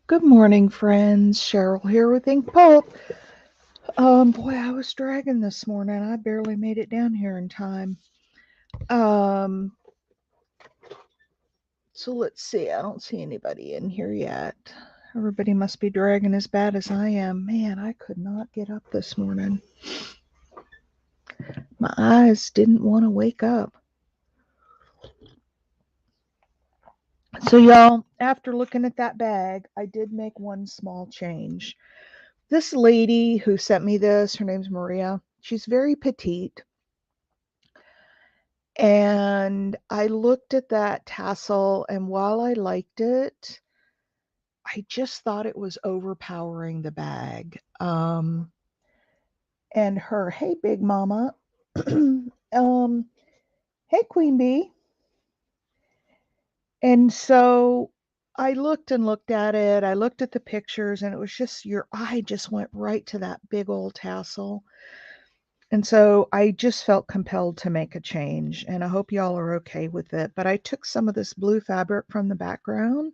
Good morning, friends. Cheryl here with Ink Pulp. Boy, I was dragging this morning. I barely made it down here in time. Um, so let's see. I don't see anybody in here yet. Everybody must be dragging as bad as I am. Man, I could not get up this morning. My eyes didn't want to wake up. So, y'all, after looking at that bag, I did make one small change. This lady who sent me this, her name's Maria. She's very petite. And I looked at that tassel, and while I liked it, I just thought it was overpowering the bag. And her, hey, big mama, hey, Queen Bee. And so I looked and looked at it. I looked at the pictures, and it was just your eye just went right to that big old tassel. And so I just felt compelled to make a change, and I hope y'all are okay with it. But I took some of this blue fabric from the background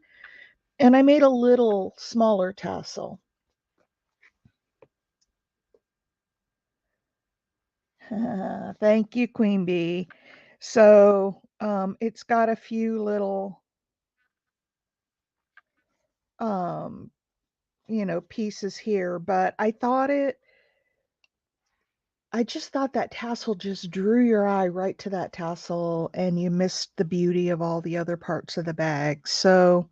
and I made a little smaller tassel. Thank you, Queen Bee. So it's got a few little, um, pieces here, but I just thought that tassel just drew your eye right to that tassel and you missed the beauty of all the other parts of the bag. So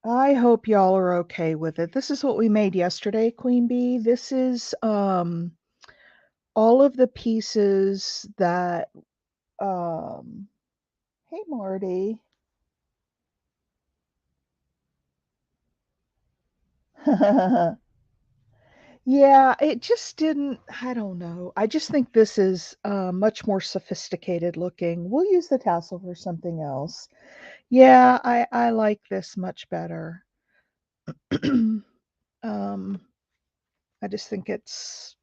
I hope y'all are okay with it. This is what we made yesterday, Queen Bee. This is all of the pieces that hey Marty. Yeah, it just didn't, I don't know. I just think this is much more sophisticated looking. We'll use the tassel for something else. Yeah, I like this much better. um I just think it's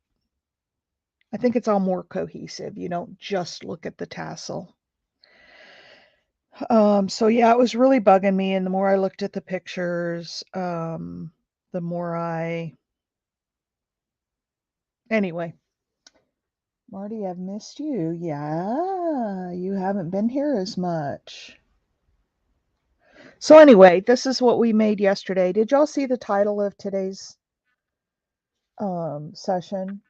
all more cohesive. You don't just look at the tassel. So yeah, it was really bugging me, and the more I looked at the pictures, the more I anyway. Marty, I've missed you. Yeah, you haven't been here as much. So anyway, this is what we made yesterday. Did y'all see the title of today's session?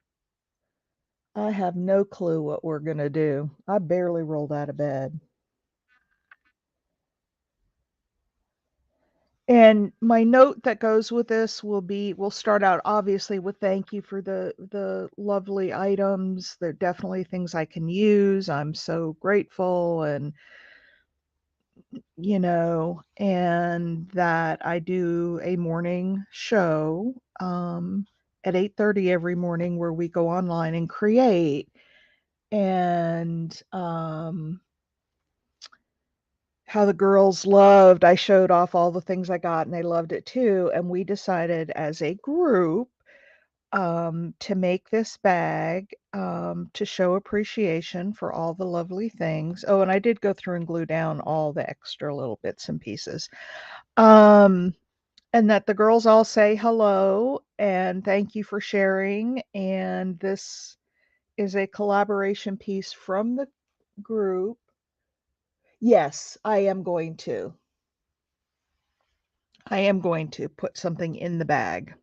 I have no clue what we're gonna do. I barely rolled out of bed. And my note that goes with this we'll start out obviously with thank you for the lovely items. They're definitely things I can use. I'm so grateful and that I do a morning show at 8:30 every morning where we go online and create and how the girls loved I showed off all the things I got and they loved it too, and we decided as a group to make this bag to show appreciation for all the lovely things. Oh, and I did go through and glue down all the extra little bits and pieces. Um, and that the girls all say hello and thank you for sharing. And this is a collaboration piece from the group. Yes, I am going to. I am going to put something in the bag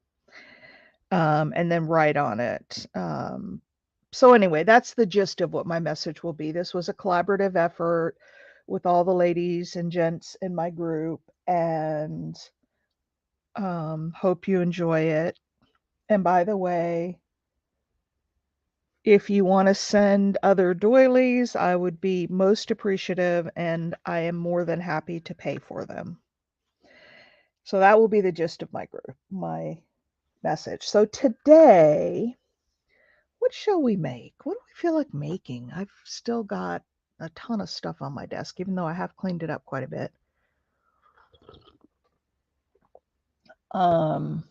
and then write on it. So, anyway, that's the gist of what my message will be. This was a collaborative effort with all the ladies and gents in my group, and hope you enjoy it. And by the way, if you want to send other doilies, I would be most appreciative and I am more than happy to pay for them. So that will be the gist of my group, my message. So today, what shall we make? What do we feel like making? I've still got a ton of stuff on my desk, even though I have cleaned it up quite a bit. Um,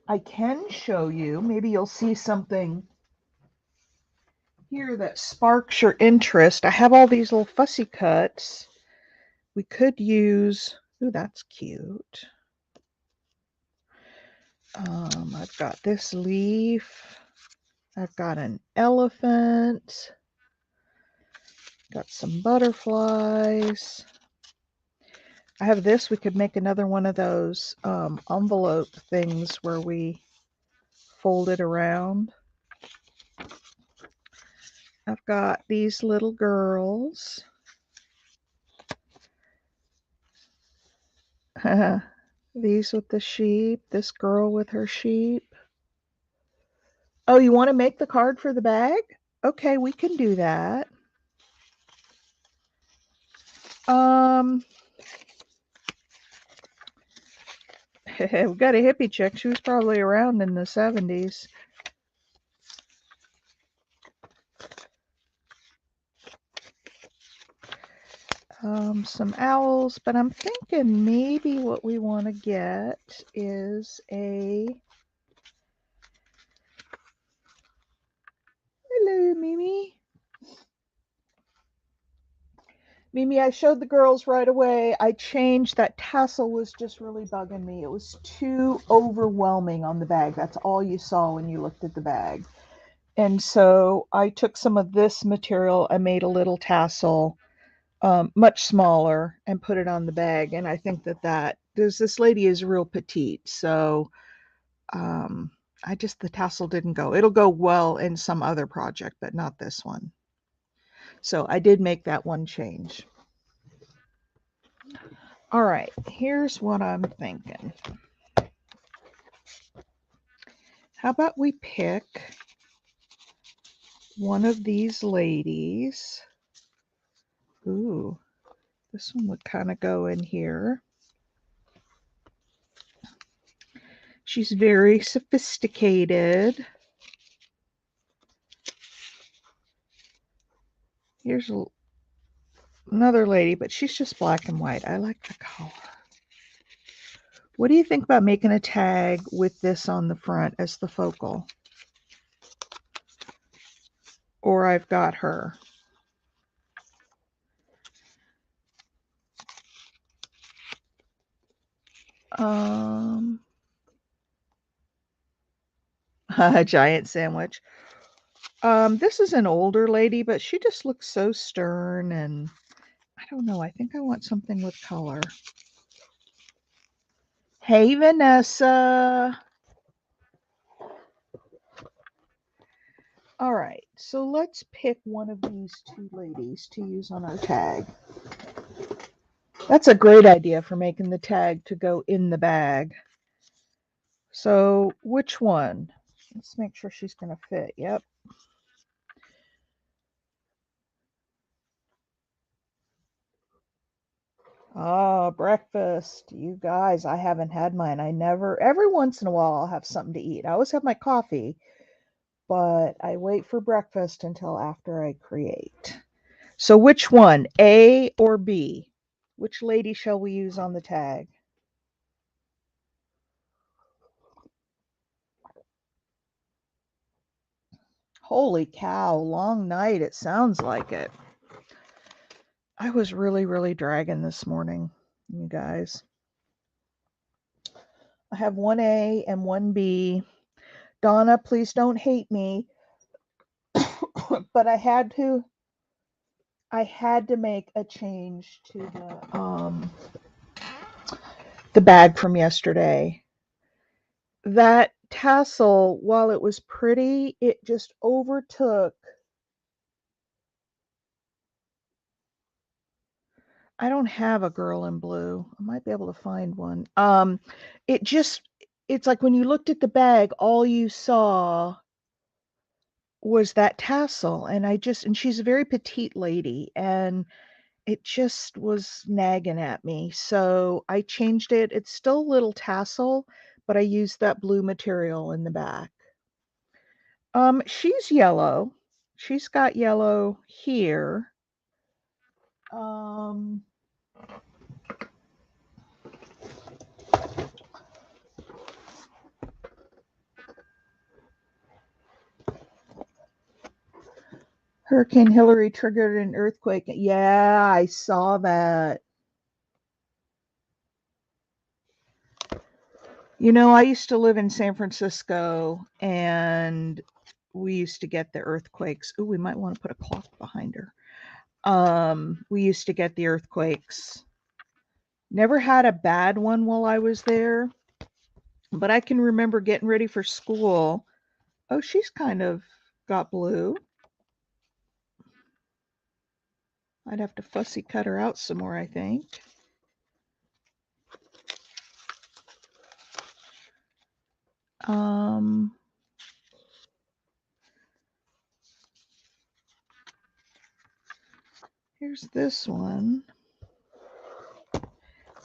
I can show you, maybe you'll see something here that sparks your interest. I have all these little fussy cuts. We could use, ooh, that's cute. I've got this leaf. I've got an elephant. Got some butterflies. I have this. We could make another one of those envelope things where we fold it around. I've got these little girls. These with the sheep. This girl with her sheep. Oh, you want to make the card for the bag? Okay, we can do that. We've got a hippie chick. She was probably around in the 70s. Some owls, but I'm thinking maybe what we want to get is a... Hello, Mimi. Mimi, I showed the girls right away. I changed that tassel, was just really bugging me. It was too overwhelming on the bag. That's all you saw when you looked at the bag. And so I took some of this material and made a little tassel, much smaller, and put it on the bag. And I think that this lady is real petite. So the tassel didn't go. It'll go well in some other project, but not this one. So I did make that one change. All right, here's what I'm thinking. How about we pick one of these ladies? Ooh, this one would kind of go in here. She's very sophisticated. Here's another lady, but she's just black and white. I like the color. What do you think about making a tag with this on the front as the focal? Or I've got her. A giant sandwich. This is an older lady, but she just looks so stern, and I don't know. I think I want something with color. Hey, Vanessa. All right, so let's pick one of these two ladies to use on our tag. That's a great idea for making the tag to go in the bag. So which one? Let's make sure she's going to fit. Yep. Oh, breakfast. You guys, I haven't had mine. Every once in a while, I'll have something to eat. I always have my coffee, but I wait for breakfast until after I create. So which one, A or B? Which lady shall we use on the tag? Holy cow, long night. It sounds like it. I was really, really dragging this morning, you guys. I have one A and one B. Donna, please don't hate me. But I had to make a change to the bag from yesterday. That tassel, while it was pretty, it just overtook. I don't have a girl in blue. I might be able to find one. It's like when you looked at the bag, all you saw was that tassel, and she's a very petite lady, and it just was nagging at me. So I changed it. It's still a little tassel, but I used that blue material in the back. She's yellow. She's got yellow here. Hurricane Hillary triggered an earthquake. Yeah, I saw that. You know, I used to live in San Francisco and we used to get the earthquakes. Ooh, we might want to put a clock behind her. We used to get the earthquakes. Never had a bad one while I was there, but I can remember getting ready for school. Oh, she's kind of got blue. I'd have to fussy cut her out some more, I think. Um, Here's this one.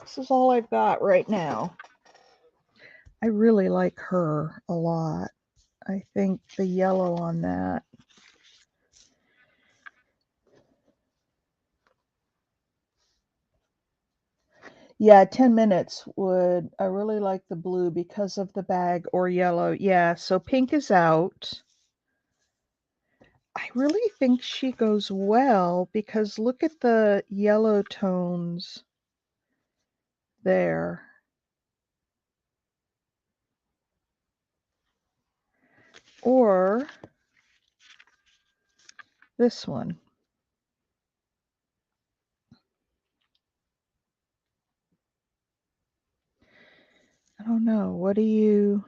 This is all I've got right now. I really like her a lot. I think the yellow on that. Yeah, 10 minutes would. I really like the blue because of the bag, or yellow. Yeah, so pink is out. I really think she goes well because look at the yellow tones there. Or this one. I don't know. What do you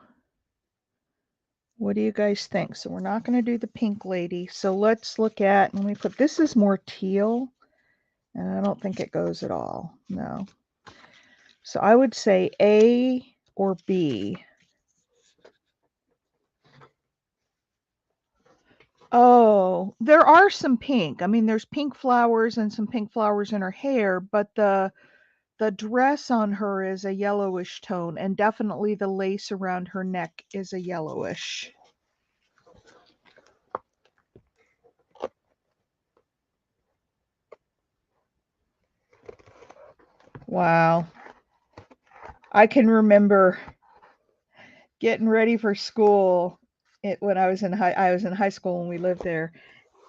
guys think? So we're not going to do the pink lady. So let's look at, let me put, this is more teal, and I don't think it goes at all. No. So I would say A or B. Oh, there are some pink. I mean, there's pink flowers and some pink flowers in her hair, but the dress on her is a yellowish tone, and definitely the lace around her neck is a yellowish. Wow. I can remember getting ready for school when I was in high school when we lived there,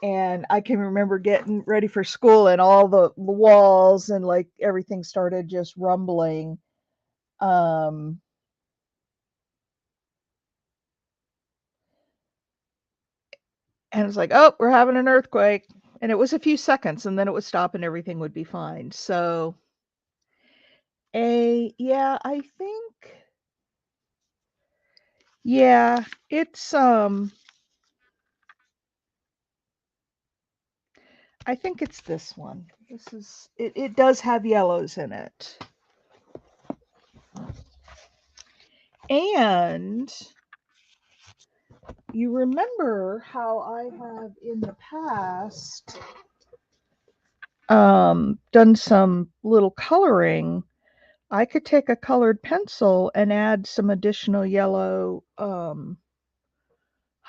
and I can remember getting ready for school and all the walls and like everything started just rumbling. Um, and it's like, oh, we're having an earthquake, and it was a few seconds, and then it would stop, and everything would be fine. So, yeah, I think, yeah, it's I think it's this one. This is it. It does have yellows in it. And you remember how I have in the past done some little coloring. I could take a colored pencil and add some additional yellow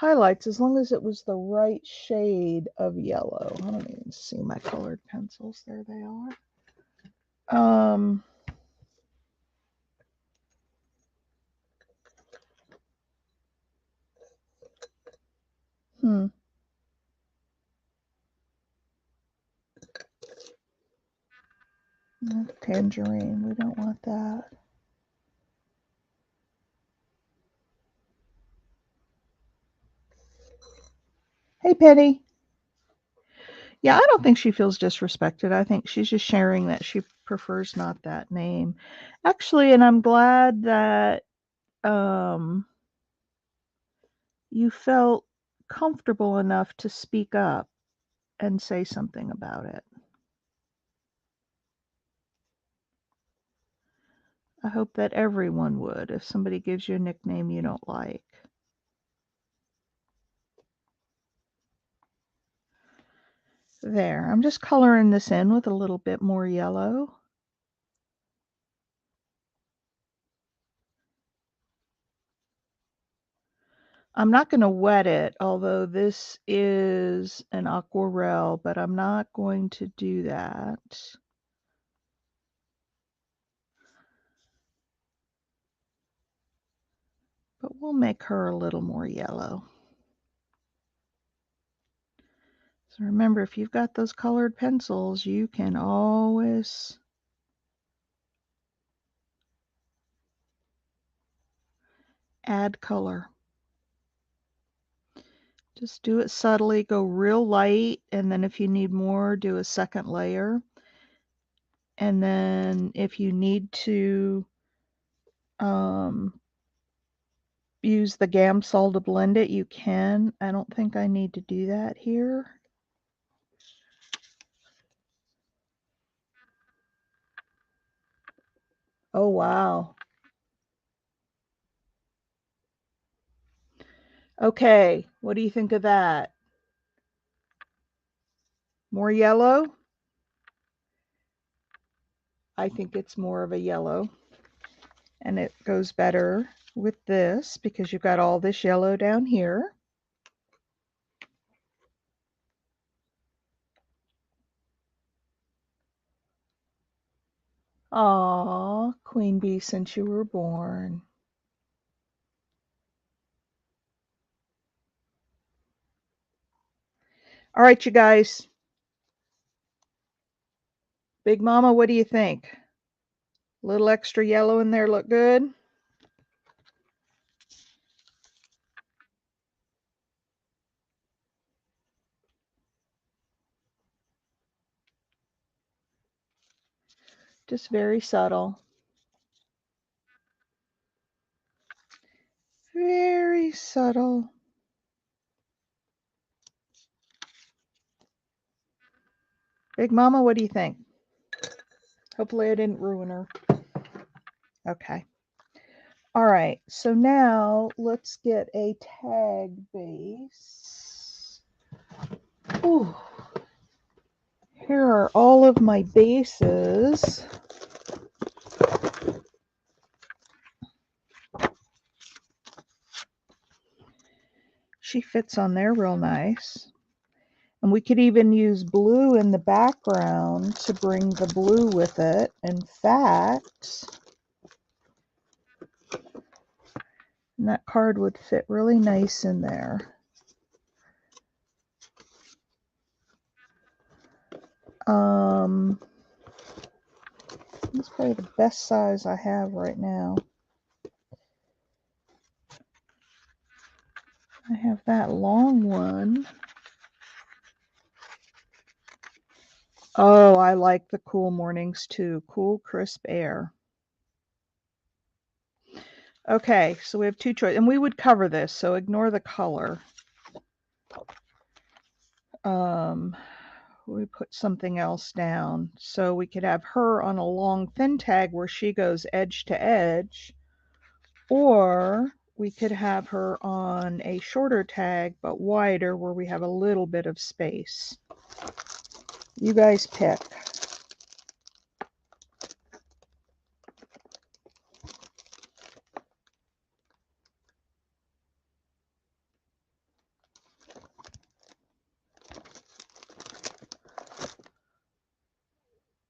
highlights as long as it was the right shade of yellow. I don't even see my colored pencils. There they are. Hmm. Tangerine. We don't want that. Hey, Penny. Yeah, I don't think she feels disrespected. I think she's just sharing that she prefers not that name. Actually, and I'm glad that um, you felt comfortable enough to speak up and say something about it. I hope that everyone would if somebody gives you a nickname you don't like. There, I'm just coloring this in with a little bit more yellow. I'm not going to wet it, although this is an aquarelle, but I'm not going to do that. But we'll make her a little more yellow. So remember, if you've got those colored pencils, you can always add color. Just do it subtly, go real light, and then if you need more, do a second layer. And then if you need to use the Gamsol to blend it, you can. I don't think I need to do that here. Oh, wow. Okay, what do you think of that? More yellow? I think it's more of a yellow. And it goes better with this because you've got all this yellow down here. Aw, Queen Bee, since you were born. All right, you guys. Big Mama, what do you think? A little extra yellow in there look good? Just very subtle. Very subtle. Big Mama, what do you think? Hopefully I didn't ruin her. Okay. All right, so now let's get a tag base. Ooh. Here are all of my bases. She fits on there real nice. And we could even use blue in the background to bring the blue with it. In fact, and that card would fit really nice in there. That's probably the best size I have right now. I have that long one. Oh, I like the cool mornings too. Cool, crisp air. Okay, so we have two choices, and we would cover this, so ignore the color. We put something else down. So we could have her on a long thin tag where she goes edge to edge, or we could have her on a shorter tag but wider where we have a little bit of space. You guys pick.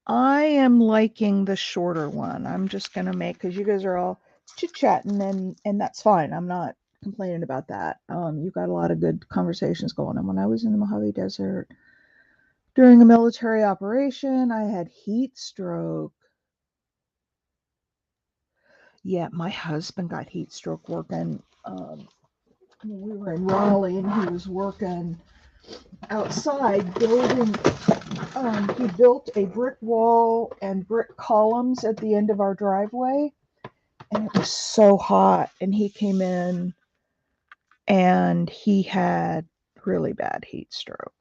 I am liking the shorter one. I'm just going to make, because you guys are all chit-chatting, and that's fine. I'm not complaining about that. You've got a lot of good conversations going on. When I was in the Mojave Desert during a military operation, I had heat stroke. Yeah, my husband got heat stroke working. We were in Raleigh, and he was working outside building. He built a brick wall and brick columns at the end of our driveway, and it was so hot. And he came in, and he had really bad heat stroke.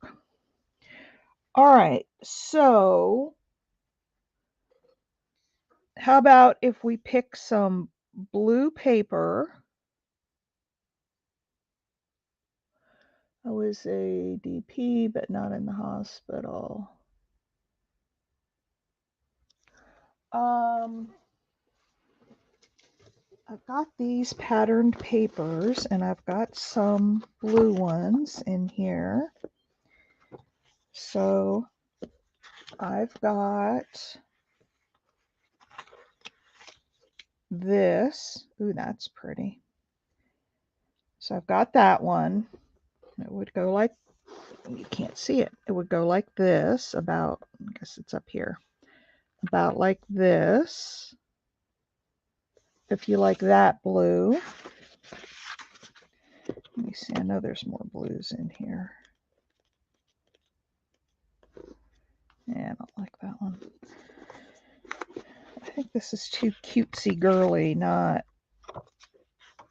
All right, so how about if we pick some blue paper? I was a DP, but not in the hospital. I've got these patterned papers, and I've got some blue ones in here. So I've got this. Ooh, that's pretty. So I've got that one. It would go like, you can't see it. It would go like this, about, I guess it's up here, about like this. If you like that blue. Let me see. I know there's more blues in here. Yeah, I don't like that one. I think this is too cutesy girly, not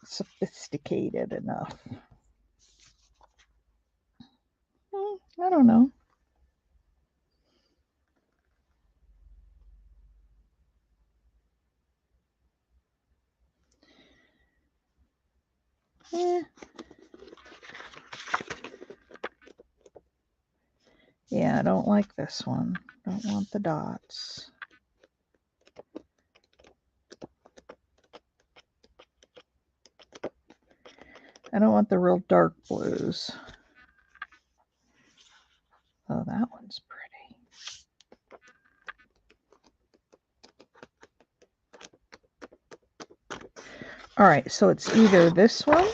sophisticated enough. I don't know. Eh. Yeah, I don't like this one. Don't want the dots. I don't want the real dark blues. Oh, that one's pretty. All right, so it's either this one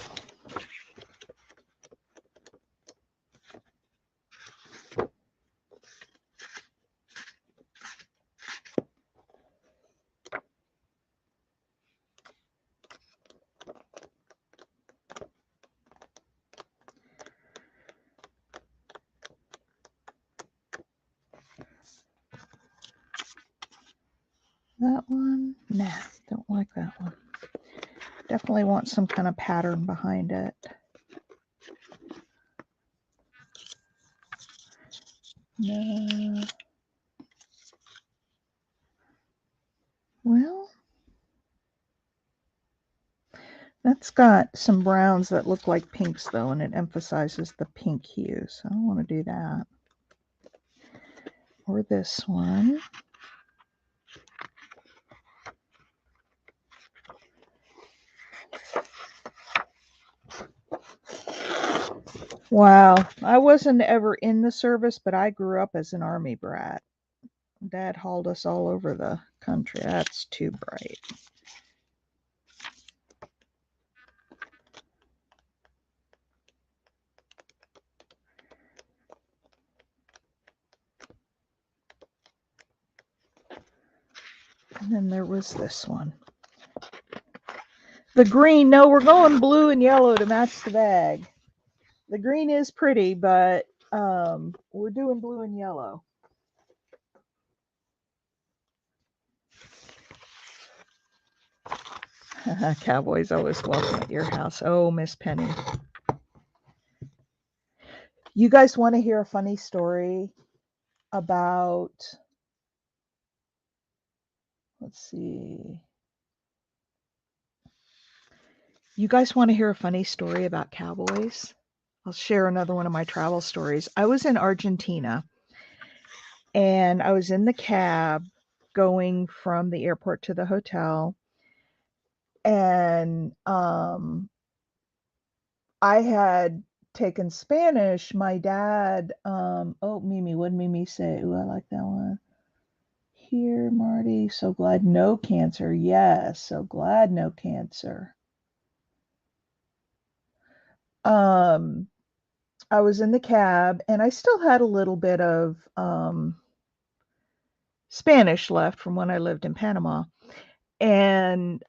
that one. Nah, don't like that one. Definitely want some kind of pattern behind it. No. Well, that's got some browns that look like pinks though, and it emphasizes the pink hue, so I don't want to do that. Or this one. Wow, I wasn't ever in the service, but I grew up as an Army brat. Dad hauled us all over the country. That's too bright. And then there was this one. The green, no, we're going blue and yellow to match the bag. The green is pretty, but we're doing blue and yellow. Cowboys always welcome at your house. Oh, Miss Penny. You guys want to hear a funny story about, let's see. You guys want to hear a funny story about cowboys? I'll share another one of my travel stories. I was in Argentina and I was in the cab going from the airport to the hotel. And I had taken Spanish. My dad, oh, Mimi, what did Mimi say? Ooh, I like that one. Here, Marty, so glad no cancer. Yes, so glad no cancer. Um, I was in the cab and I still had a little bit of Spanish left from when I lived in Panama. And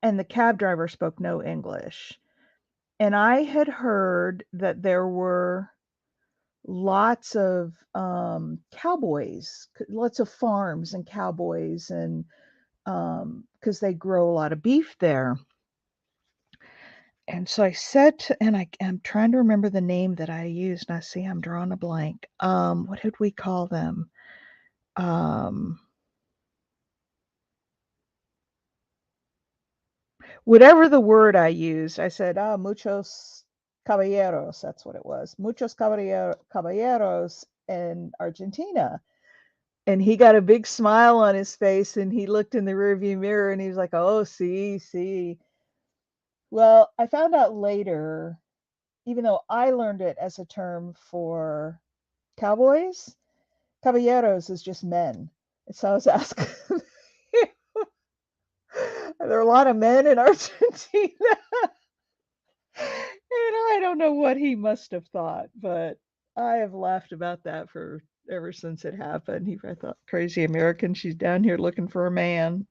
the cab driver spoke no English. And I had heard that there were lots of cowboys, lots of farms and cowboys, and because they grow a lot of beef there. And so I said to, and I'm trying to remember the name that I used. And I see I'm drawing a blank. What did we call them? Whatever the word I used, I said, muchos caballeros. That's what it was. Muchos caballeros in Argentina. And he got a big smile on his face and he looked in the rearview mirror and he was like, oh, see. Well, I found out later, even though I learned it as a term for cowboys, caballeros is just men. And so I was asking, are there a lot of men in Argentina? And I don't know what he must have thought, but I have laughed about that for ever since it happened. He I thought, crazy American, she's down here looking for a man.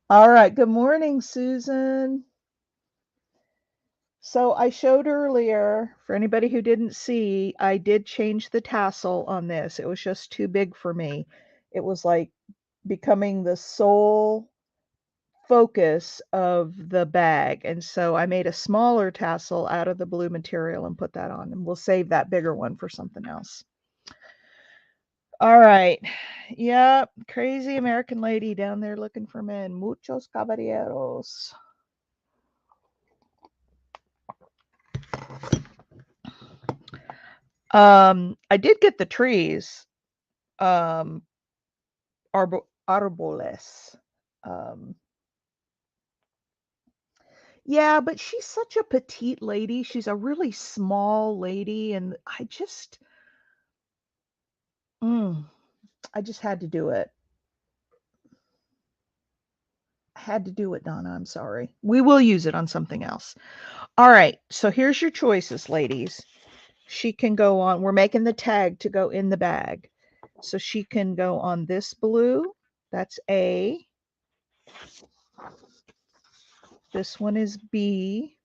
All right. Good morning, Susan. So I showed earlier, for anybody who didn't see, I did change the tassel on this. It was just too big for me. It was like becoming the sole focus of the bag. And so I made a smaller tassel out of the blue material and put that on. And we'll save that bigger one for something else. All right. Yep. Crazy American lady down there looking for men. Muchos caballeros. I did get the trees. Um, arboles. Um, yeah, but she's such a petite lady. She's a really small lady, and mm, I just had to do it. I had to do it, Donna. I'm sorry. We will use it on something else. All right. So here's your choices, ladies. She can go on. We're making the tag to go in the bag. So she can go on this blue. That's A. This one is B.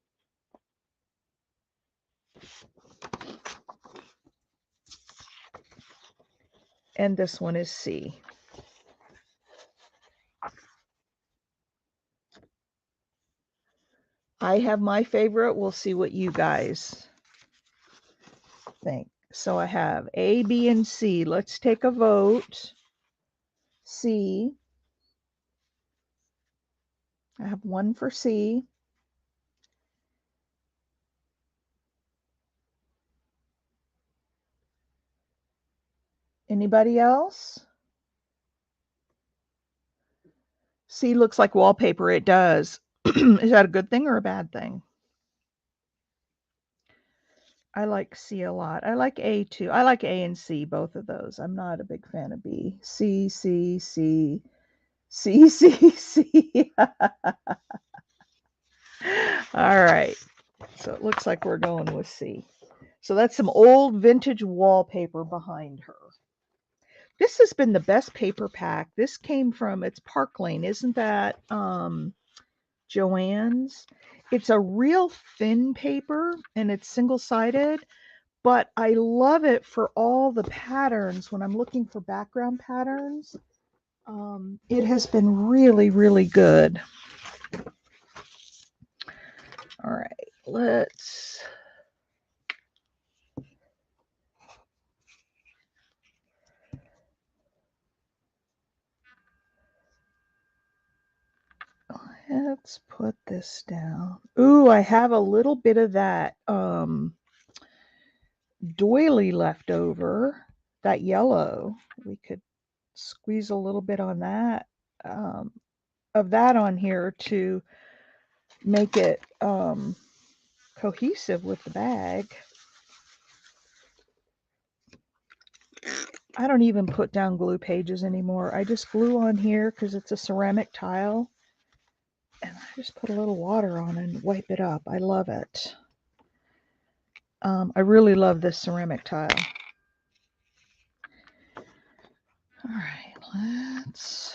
And this one is C. I have my favorite. We'll see what you guys think. So I have A, B, and C. Let's take a vote. C. I have one for C. Anybody else? C looks like wallpaper. It does. Is that a good thing or a bad thing? I like C a lot. I like A too. I like A and C, both of those. I'm not a big fan of B. C, C, C, C, C, C. All right. So it looks like we're going with C. So that's some old vintage wallpaper behind her. This has been the best paper pack. This came from, it's Park Lane. Isn't that Joann's? It's a real thin paper and it's single-sided, but I love it for all the patterns. When I'm looking for background patterns, it has been really, really good. All right, let's put this down. Ooh, I have a little bit of that doily left over, that yellow. We could squeeze a little bit on that, of that on here to make it cohesive with the bag. I don't even put down glue pages anymore. I just glue on here because it's a ceramic tile. And I just put a little water on and wipe it up. I love it. I really love this ceramic tile. All right, let's...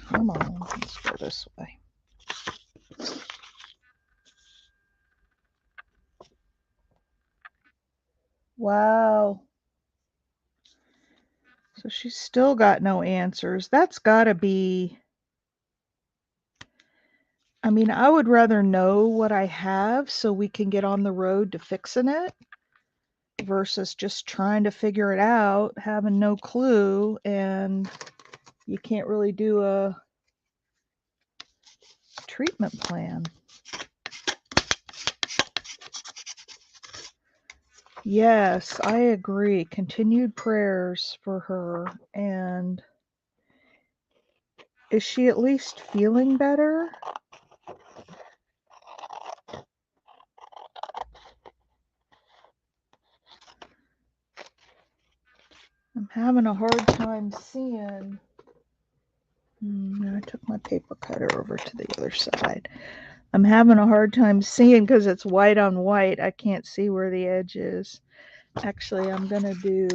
Come on, let's go this way. Wow. So she's still got no answers. That's got to be... I mean, I would rather know what I have so we can get on the road to fixing it versus just trying to figure it out, having no clue, and you can't really do a treatment plan. Yes, I agree. Continued prayers for her. And is she at least feeling better? I'm having a hard time seeing. I took my paper cutter over to the other side. I'm having a hard time seeing because it's white on white. I can't see where the edge is. Actually, I'm going to do,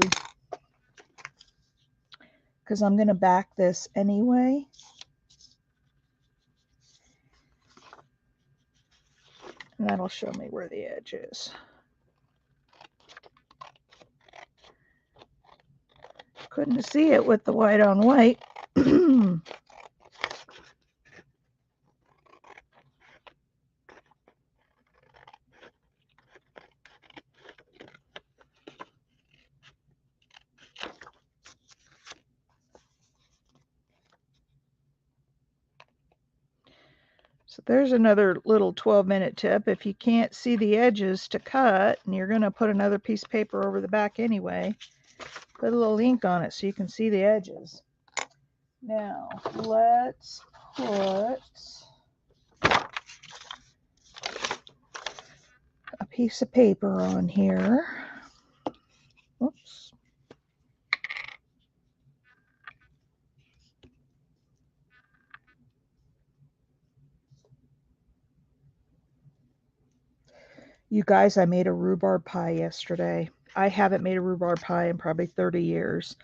because I'm going to back this anyway. And that'll show me where the edge is. Couldn't see it with the white on white. So there's another little 12-minute tip. If you can't see the edges to cut, and you're going to put another piece of paper over the back anyway, put a little ink on it so you can see the edges. Now, let's put a piece of paper on here. Oops. You guys, I made a rhubarb pie yesterday. I haven't made a rhubarb pie in probably 30 years.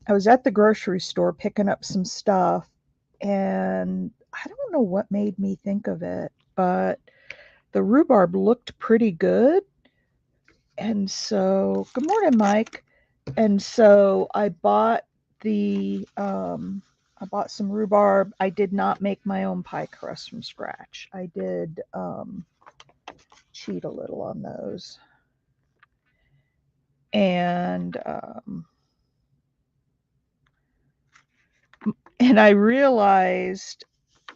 I was at the grocery store picking up some stuff, and I don't know what made me think of it, but the rhubarb looked pretty good. And so, good morning, Mike. And so I bought I bought some rhubarb. I did not make my own pie crust from scratch. I did cheat a little on those. And I realized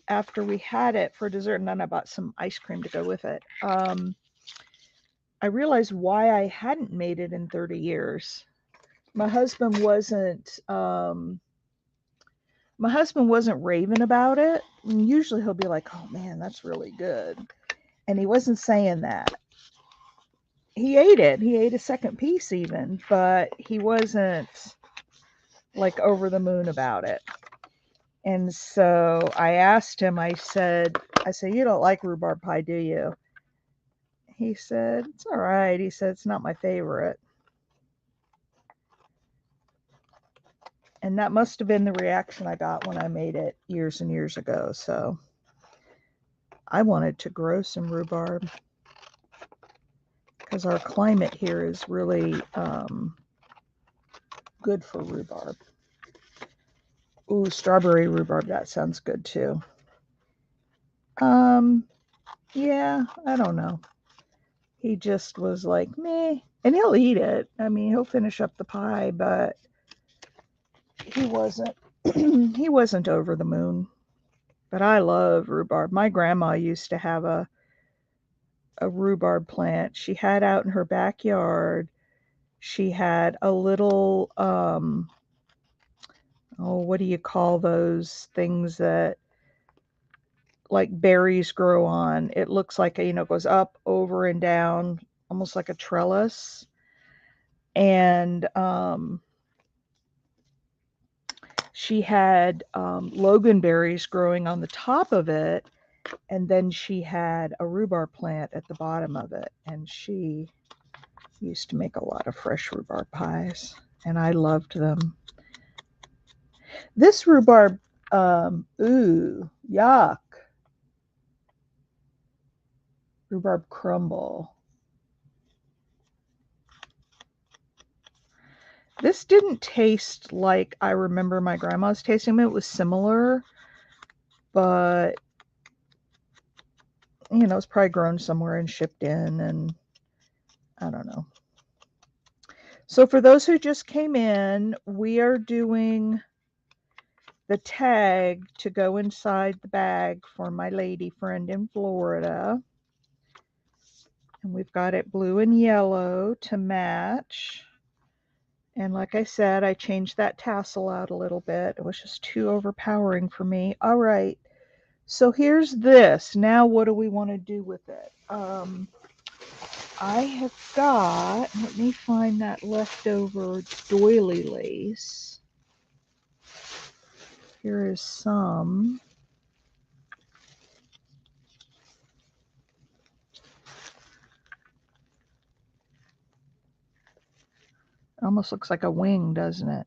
after we had it for dessert, and then I bought some ice cream to go with it. I realized why I hadn't made it in 30 years. My husband wasn't raving about it. And usually he'll be like, "Oh man, that's really good." And he wasn't saying that. He ate it. He ate a second piece even, but he wasn't like over the moon about it. And so I asked him, I said, "You don't like rhubarb pie, do you?" He said, "It's all right." He said, "It's not my favorite." And that must have been the reaction I got when I made it years and years ago. So I wanted to grow some rhubarb because our climate here is really good for rhubarb. Ooh, strawberry rhubarb, that sounds good too. Yeah, I don't know. He just was like, meh. And he'll eat it. I mean, he'll finish up the pie, but he wasn't he wasn't over the moon. But I love rhubarb. My grandma used to have a rhubarb plant she had out in her backyard. She had a little what do you call those things that like berries grow on? It looks like goes up, over, and down, almost like a trellis. And she had loganberries growing on the top of it, and then she had a rhubarb plant at the bottom of it. And she used to make a lot of fresh rhubarb pies, and I loved them. This rhubarb, ooh, yuck. Rhubarb crumble. This didn't taste like I remember my grandma's tasting it. It was similar, but it's probably grown somewhere and shipped in, and I don't know. So for those who just came in, we are doing the tag to go inside the bag for my lady friend in Florida. And we've got it blue and yellow to match. And like I said, I changed that tassel out a little bit. It was just too overpowering for me. All right. So here's this. Now what do we want to do with it? I have got, let me find that leftover doily lace. Here is some. Almost looks like a wing, doesn't it?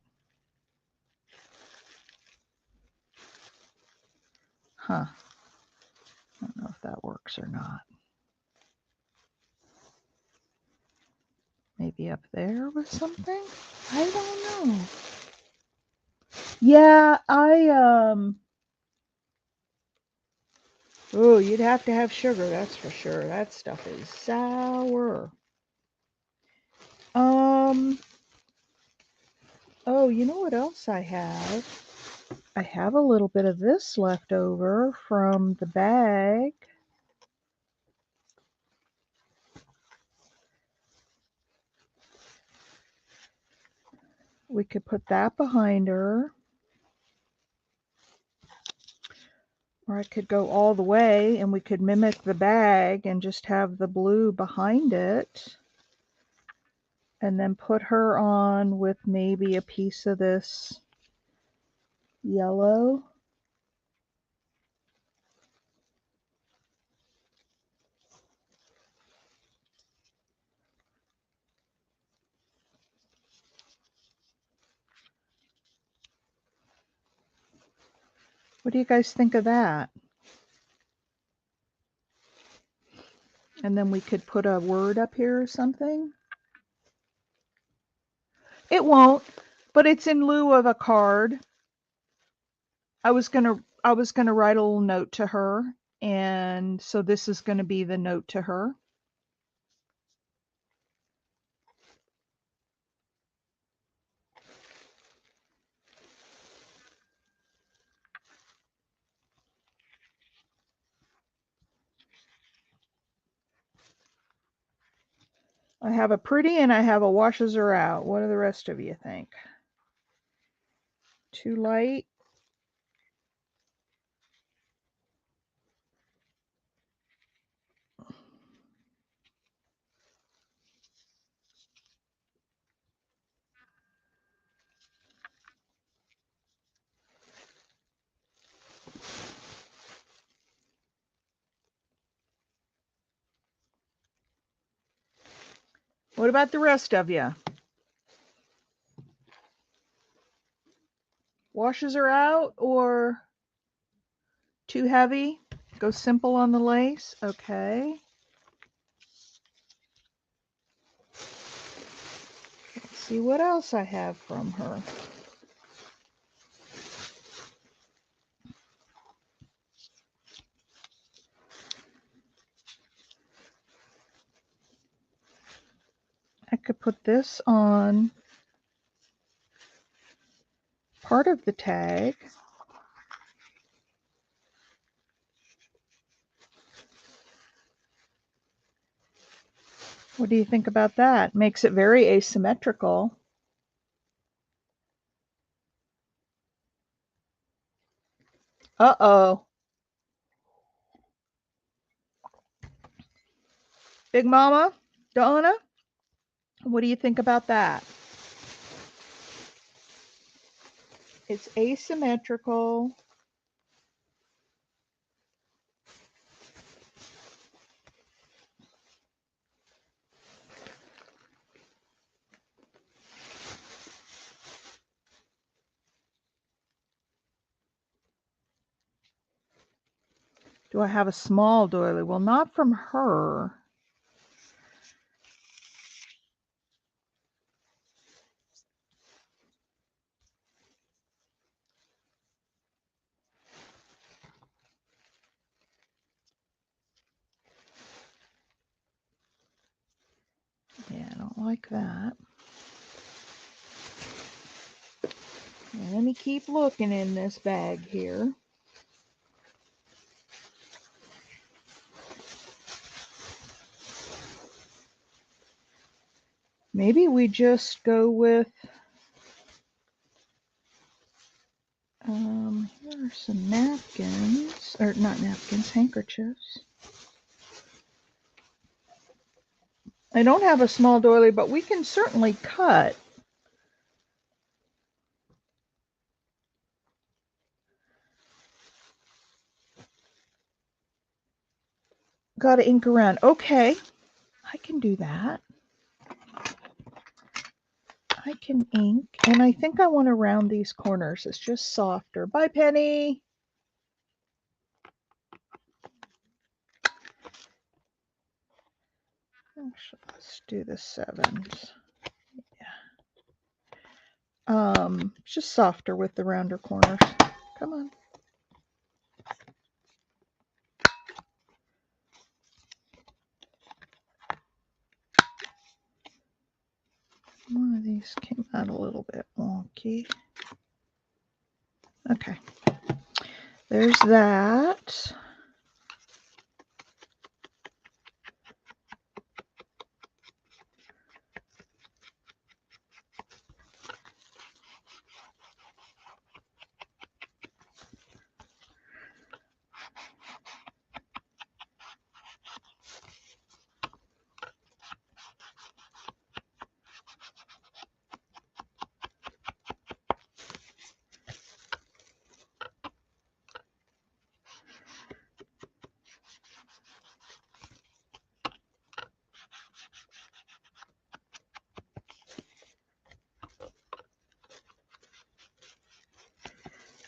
Huh. I don't know if that works or not. Maybe up there with something? I don't know. Yeah, oh, you'd have to have sugar, that's for sure. That stuff is sour. Oh, you know what else I have? I have a little bit of this left over from the bag. We could put that behind her. Or I could go all the way and we could mimic the bag and just have the blue behind it. And then put her on with maybe a piece of this yellow. What do you guys think of that? And then we could put a word up here or something. It won't, but it's in lieu of a card. I was gonna write a little note to her, and so this is gonna be the note to her. I have a pretty and I have a washes her out. What do the rest of you think? Too light? What about the rest of you? Washes her out or too heavy? Go simple on the lace? Okay. Let's see what else I have from her. I could put this on part of the tag. What do you think about that? Makes it very asymmetrical. Uh-oh. Big Mama, Donna, what do you think about that? It's asymmetrical. Do I have a small doily? Well, not from her. Yeah, I don't like that. Let me keep looking in this bag here. Maybe we just go with, here are some napkins, or not napkins, handkerchiefs. I don't have a small doily, but we can certainly cut. Got to ink around. Okay, I can do that. I can ink, and I think I want to round these corners. It's just softer. Bye, Penny. Actually, let's do the 7s. Yeah. It's just softer with the rounder corners. Come on. One of these came out a little bit wonky. Okay. There's that.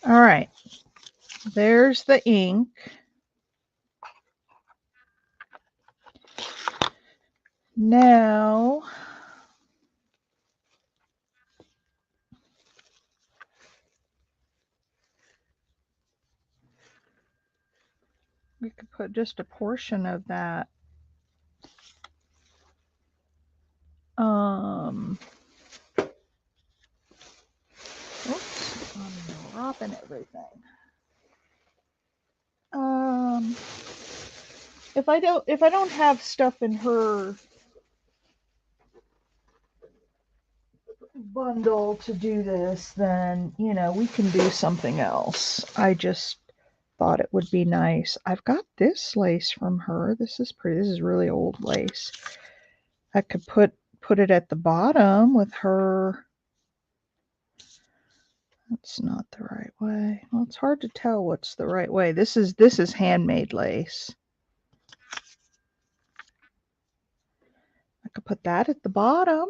All right. There's the ink. Now, we could put just a portion of that. Oops, I'm dropping everything. If I don't have stuff in her bundle to do this, then, you know, we can do something else. I just thought it would be nice. I've got this lace from her. This is pretty. This is really old lace. I could put it at the bottom with her. That's not the right way. Well, it's hard to tell what's the right way. This is handmade lace. I could put that at the bottom.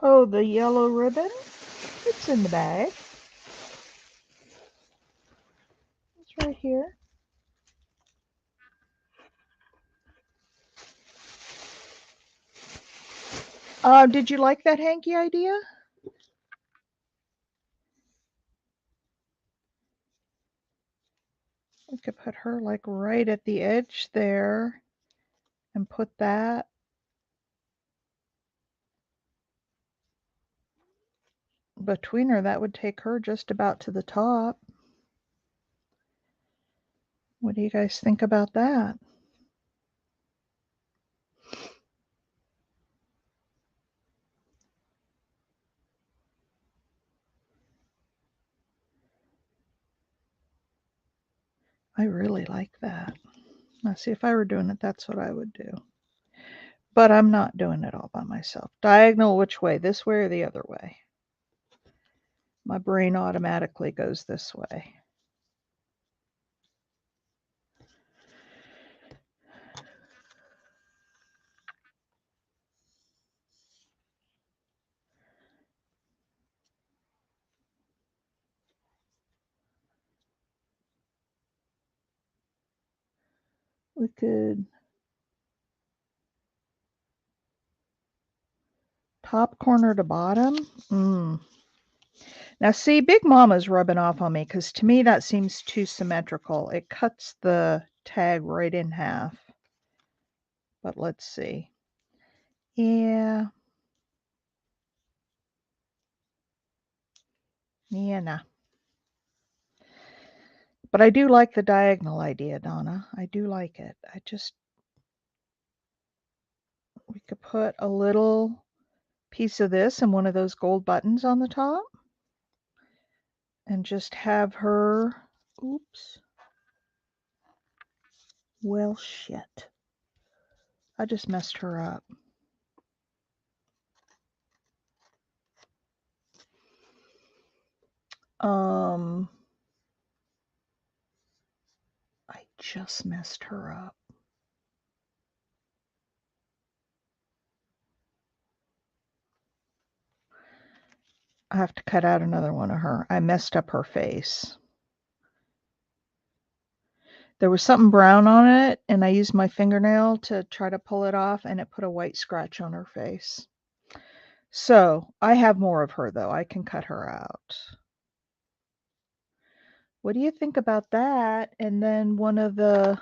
Oh, the yellow ribbon. It's in the bag. It's right here. Did you like that hanky idea? We could put her like right at the edge there and put that. Between her, that would take her just about to the top. What do you guys think about that? I really like that. Now, see, if I were doing it, that's what I would do. But I'm not doing it all by myself. Diagonal which way? This way or the other way? My brain automatically goes this way. We could top corner to bottom. Now see, Big Mama's rubbing off on me because to me that seems too symmetrical. It cuts the tag right in half. But let's see. Yeah. Yeah, nah. But I do like the diagonal idea, Donna. I do like it. We could put a little piece of this and one of those gold buttons on the top. And just have her, oops. Well, shit. I just messed her up. I just messed her up. I have to cut out another one of her. I messed up her face. There was something brown on it, and I used my fingernail to try to pull it off, and it put a white scratch on her face. So, I have more of her, though. I can cut her out. What do you think about that? And then one of the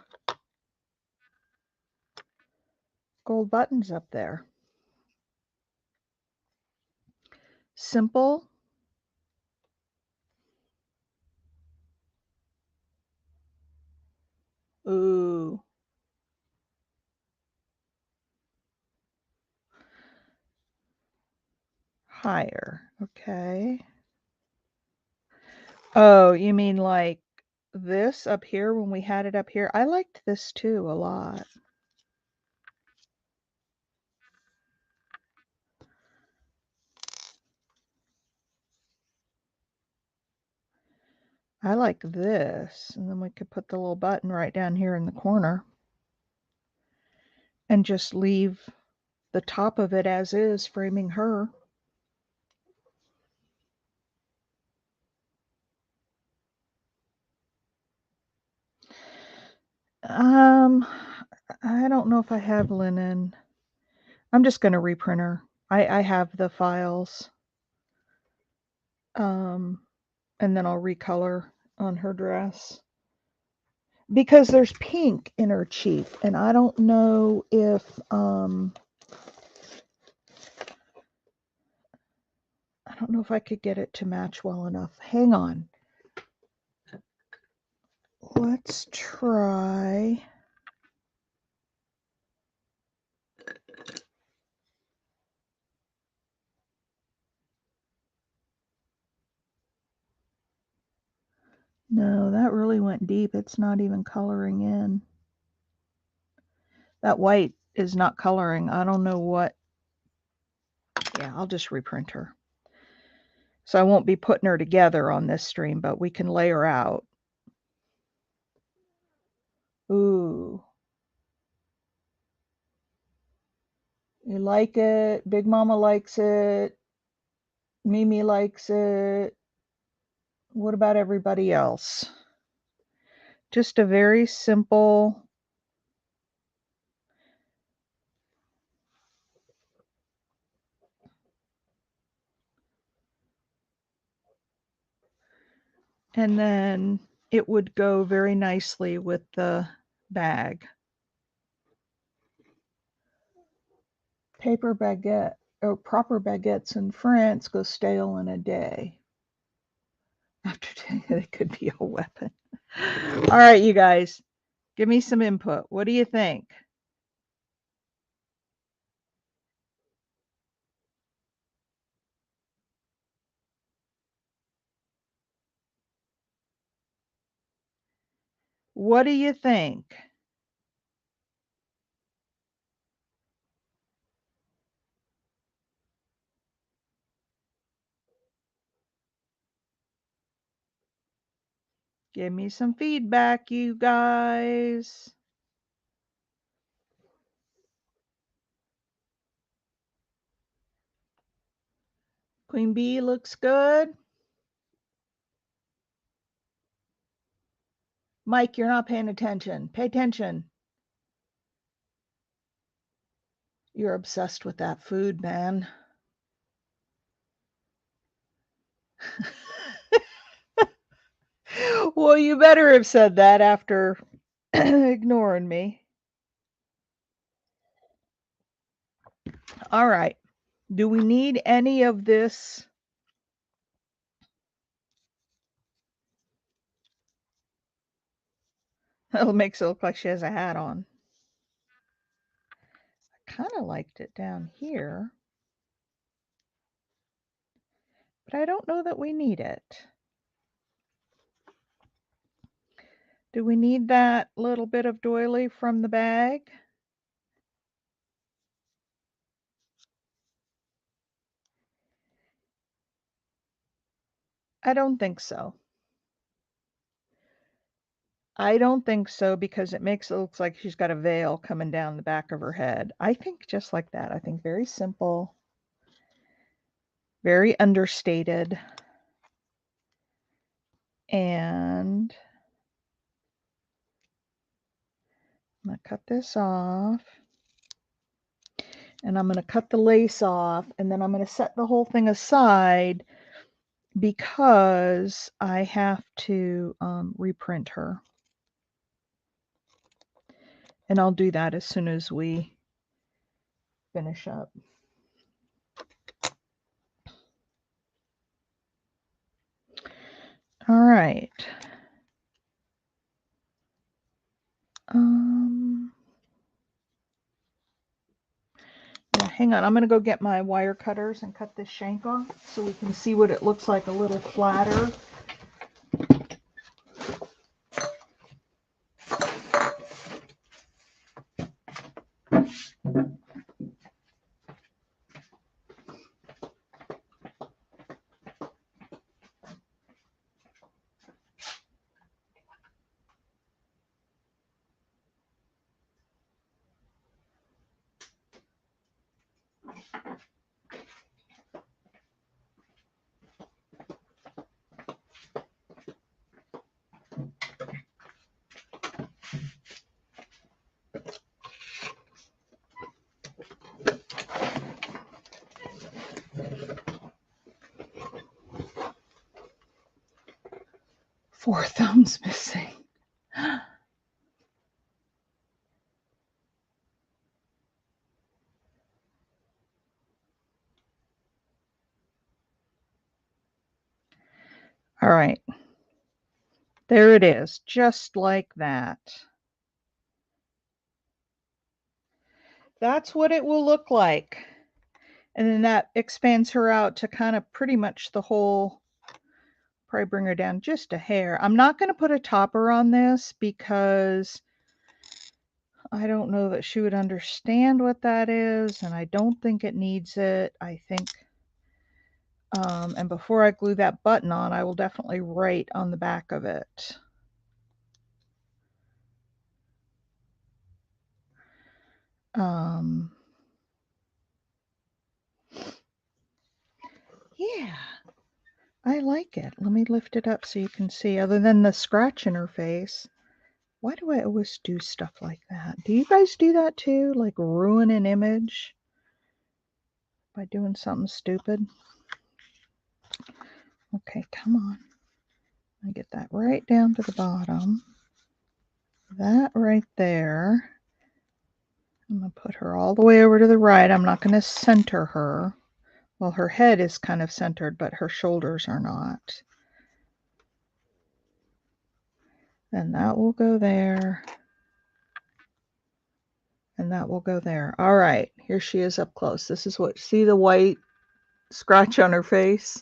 gold buttons up there. Simple. Ooh. Higher. Okay. Oh, you mean like this up here when we had it up here? I liked this too a lot. I like this. And then we could put the little button right down here in the corner and just leave the top of it as is, framing her. I don't know if I have linen. I'm just going to reprint her. I have the files. And then I'll recolor on her dress. Because there's pink in her cheek, and I don't know if I could get it to match well enough. Hang on. Let's try. No, that really went deep. It's not even coloring in. That white is not coloring. I don't know what. Yeah, I'll just reprint her. So I won't be putting her together on this stream, but we can lay her out. Ooh. You like it? Big Mama likes it. Mimi likes it. What about everybody else? Just a very simple. And then it would go very nicely with the bag. Paper baguette, or proper baguettes in France go stale in a day. After 10, it could be a weapon. All right, you guys, give me some input. What do you think? What do you think? Give me some feedback, you guys. Queen Bee looks good. Mike, you're not paying attention. Pay attention. You're obsessed with that food, man. Well, you better have said that after ignoring me. All right. Do we need any of this? It makes it look like she has a hat on. I kind of liked it down here, but I don't know that we need it. Do we need that little bit of doily from the bag? I don't think so. I don't think so because it makes it look like she's got a veil coming down the back of her head. I think just like that. I think very simple, very understated. And I'm going to cut this off. And I'm going to cut the lace off, and then I'm going to set the whole thing aside because I have to reprint her. And I'll do that as soon as we finish up. All right. Yeah, hang on. I'm going to go get my wire cutters and cut this shank off so we can see what it looks like a little flatter. Four thumbs missing. All right. There it is, just like that. That's what it will look like. And then that expands her out to kind of pretty much the whole, probably bring her down just a hair. I'm not going to put a topper on this because I don't know that she would understand what that is, and I don't think it needs it. I think, and before I glue that button on, I will definitely write on the back of it. Yeah, I like it. Let me lift it up so you can see, other than the scratch in her face. Why do I always do stuff like that? Do you guys do that too? Like ruin an image by doing something stupid? Okay, come on. I get that right down to the bottom. That right there. I'm going to put her all the way over to the right. I'm not going to center her. Well, her head is kind of centered, but her shoulders are not. And that will go there. And that will go there. All right, here she is up close. This is what, see the white scratch on her face?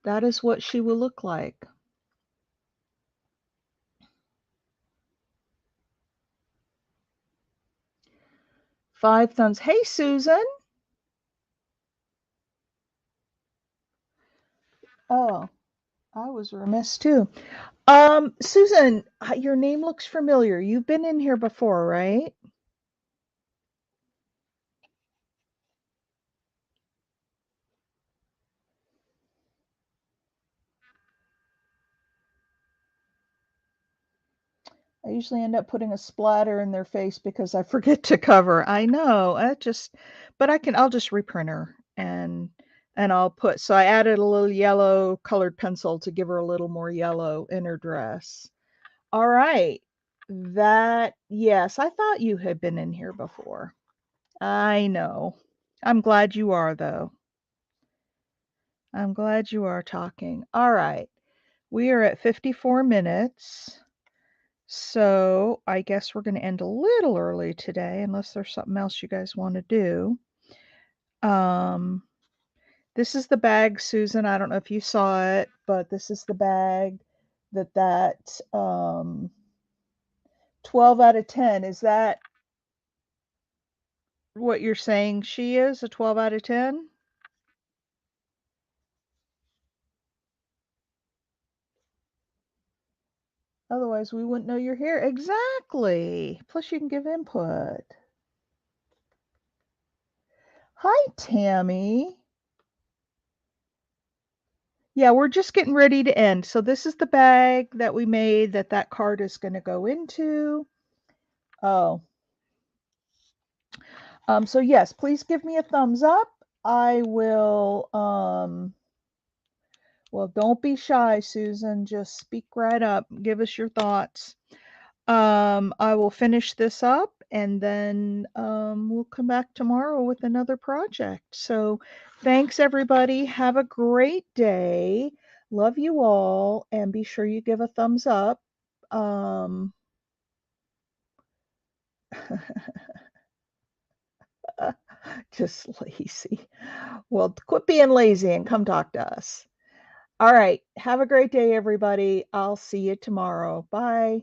That is what she will look like. Five thumbs. Hey, Susan. Oh, I was remiss too. Susan, your name looks familiar. You've been in here before, right? I usually end up putting a splatter in their face because I forget to cover. I know. But I'll just reprint her and I'll put, so I added a little yellow colored pencil to give her a little more yellow in her dress. All right. Yes, I thought you had been in here before. I know. I'm glad you are, though. I'm glad you are talking. All right. We are at 54 minutes. So I guess we're going to end a little early today, unless there's something else you guys want to do. This is the bag, Susan. I don't know if you saw it, but this is the bag that 12 out of 10. Is that what you're saying she is, a 12 out of 10? Otherwise, we wouldn't know you're here. Exactly. Plus, you can give input. Hi, Tammy. Yeah, we're just getting ready to end. So this is the bag that we made that card is going to go into. Oh, so yes, please give me a thumbs up. I will, well, don't be shy, Susan. Just speak right up. Give us your thoughts. I will finish this up and then we'll come back tomorrow with another project. So thanks, everybody. Have a great day. Love you all. And be sure you give a thumbs up. Um, just lazy. Well, quit being lazy and come talk to us. All right. Have a great day, everybody. I'll see you tomorrow. Bye.